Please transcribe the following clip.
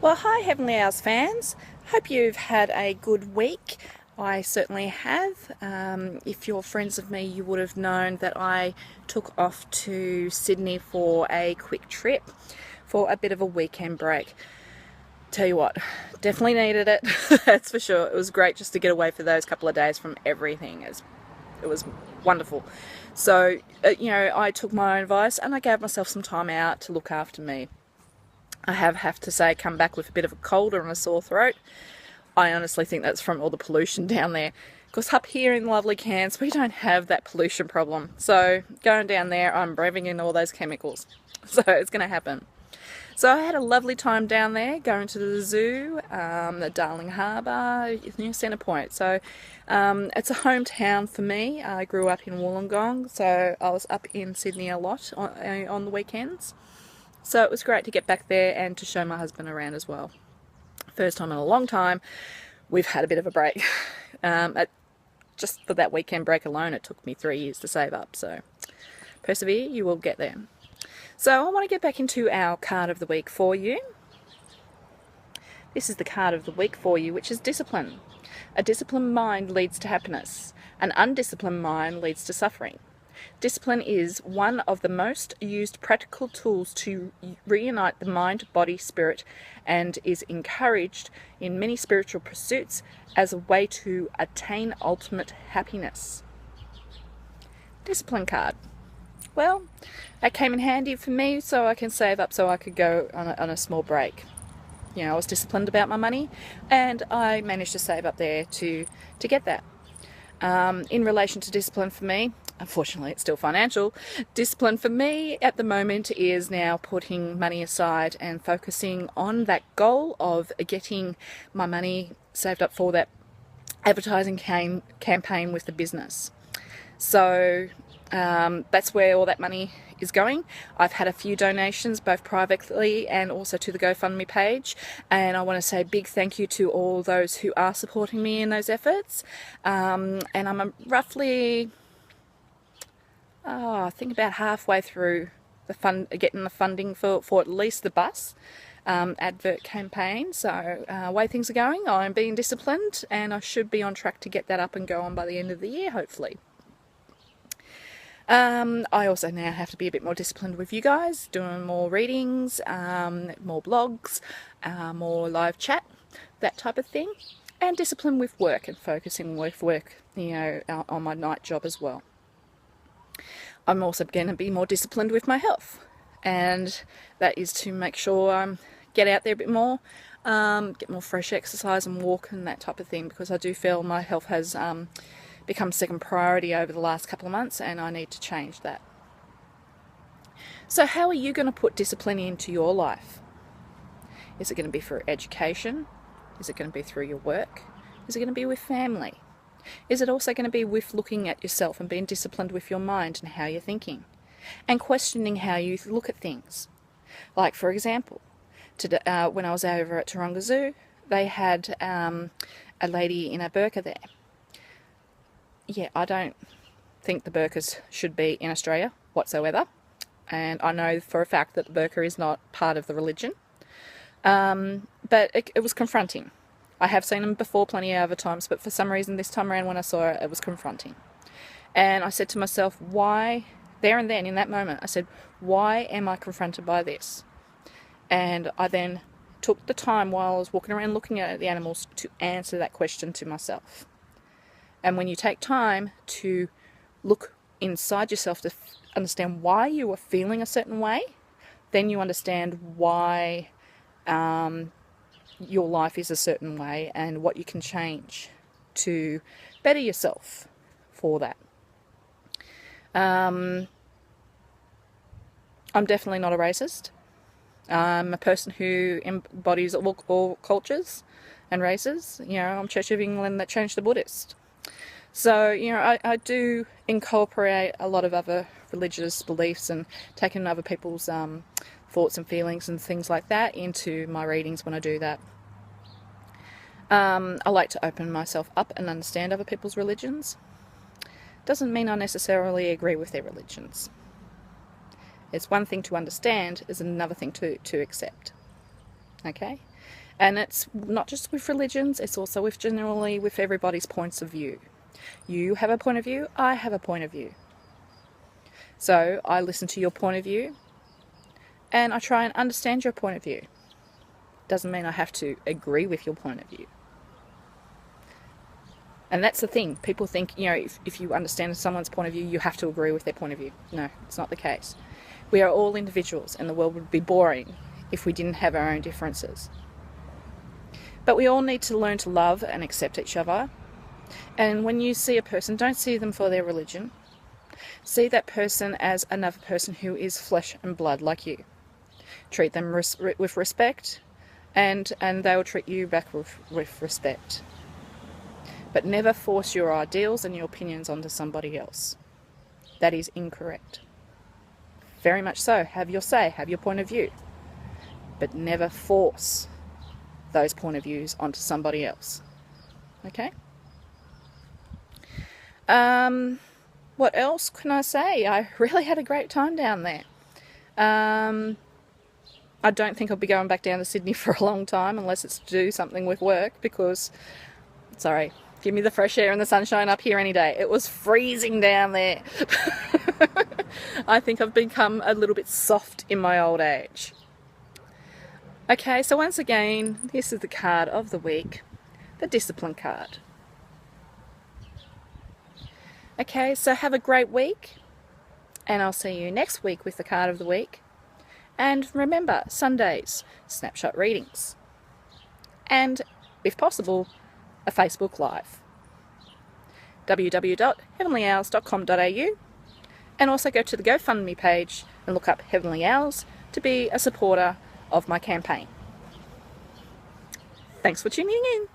Well, hi Heavenly Hours fans. Hope you've had a good week. I certainly have. If you're friends of me, you would have known that I took off to Sydney for a quick trip for a bit of a weekend break. Tell you what, definitely needed it. That's for sure. It was great just to get away for those couple of days from everything. It was wonderful. So, I took my own advice and I gave myself some time out to look after me. I have to say, come back with a bit of a cold and a sore throat. I honestly think that's from all the pollution down there. Because up here in lovely Cairns, we don't have that pollution problem. So going down there, I'm breathing in all those chemicals. So it's going to happen. So I had a lovely time down there, going to the zoo, the Darling Harbour, New Centre Point. So it's a hometown for me. I grew up in Wollongong, so I was up in Sydney a lot on the weekends. So it was great to get back there and to show my husband around as well. First time in a long time, we've had a bit of a break. Just for that weekend break alone, it took me 3 years to save up. So persevere, you will get there. So I want to get back into our card of the week for you. This is the card of the week for you, which is discipline. A disciplined mind leads to happiness. An undisciplined mind leads to suffering. Discipline is one of the most used practical tools to reunite the mind, body, spirit, and is encouraged in many spiritual pursuits as a way to attain ultimate happiness. Discipline card. Well, that came in handy for me so I can save up so I could go on a small break. I was disciplined about my money and I managed to save up there to get that. In relation to discipline for me, unfortunately it's still financial, discipline for me at the moment is now putting money aside and focusing on that goal of getting my money saved up for that advertising campaign with the business. So that's where all that money is going. I've had a few donations, both privately and also to the GoFundMe page, and I want to say a big thank you to all those who are supporting me in those efforts. And I'm roughly, I think about halfway through getting the funding for at least the bus advert campaign. So way things are going, I'm being disciplined and I should be on track to get that up and go on by the end of the year, hopefully. I also now have to be a bit more disciplined with you guys, doing more readings, more blogs, more live chat, that type of thing, and discipline with work and focusing with work, on my night job as well. I'm also going to be more disciplined with my health, and that is to make sure I get out there a bit more, get more fresh exercise and walk and that type of thing, because I do feel my health has become second priority over the last couple of months and I need to change that. So how are you going to put discipline into your life? Is it going to be through education? Is it going to be through your work? Is it going to be with family? Is it also going to be with looking at yourself and being disciplined with your mind and how you're thinking? And questioning how you look at things. Like, for example, when I was over at Taronga Zoo, they had a lady in a burqa there. Yeah, I don't think the burqas should be in Australia whatsoever. And I know for a fact that the burqa is not part of the religion. But it was confronting. I have seen them before plenty of other times, but for some reason this time around when I saw it, it was confronting. And I said to myself, why, there and then in that moment, I said, why am I confronted by this? And I then took the time while I was walking around looking at the animals to answer that question to myself. And when you take time to look inside yourself to understand why you are feeling a certain way, then you understand why your life is a certain way and what you can change to better yourself for that. I'm definitely not a racist. I'm a person who embodies all cultures and races. I'm Church of England that changed the Buddhist. So, I do incorporate a lot of other religious beliefs and taking other people's thoughts and feelings and things like that into my readings when I do that. I like to open myself up and understand other people's religions. Doesn't mean I necessarily agree with their religions. It's one thing to understand, is another thing to accept. Okay? And it's not just with religions, it's also with generally with everybody's points of view. You have a point of view, I have a point of view. So I listen to your point of view and I try and understand your point of view. Doesn't mean I have to agree with your point of view. And that's the thing. People think, if you understand someone's point of view, you have to agree with their point of view. No, it's not the case. We are all individuals and the world would be boring if we didn't have our own differences. But we all need to learn to love and accept each other. And when you see a person, don't see them for their religion. See that person as another person who is flesh and blood like you. Treat them with respect, and they will treat you back with respect. But never force your ideals and your opinions onto somebody else. That is incorrect. Very much so. Have your say, have your point of view. But never force those point of views onto somebody else. Okay? What else can I say? I really had a great time down there. I don't think I'll be going back down to Sydney for a long time unless it's to do something with work because, sorry, give me the fresh air and the sunshine up here any day. It was freezing down there. I think I've become a little bit soft in my old age. Okay, so once again, this is the card of the week, the discipline card. Okay, so have a great week, and I'll see you next week with the card of the week. And remember, Sundays, snapshot readings. And, if possible, a Facebook Live. www.heavenlyowls.com.au, and also go to the GoFundMe page and look up Heavenly Owls to be a supporter of my campaign. Thanks for tuning in.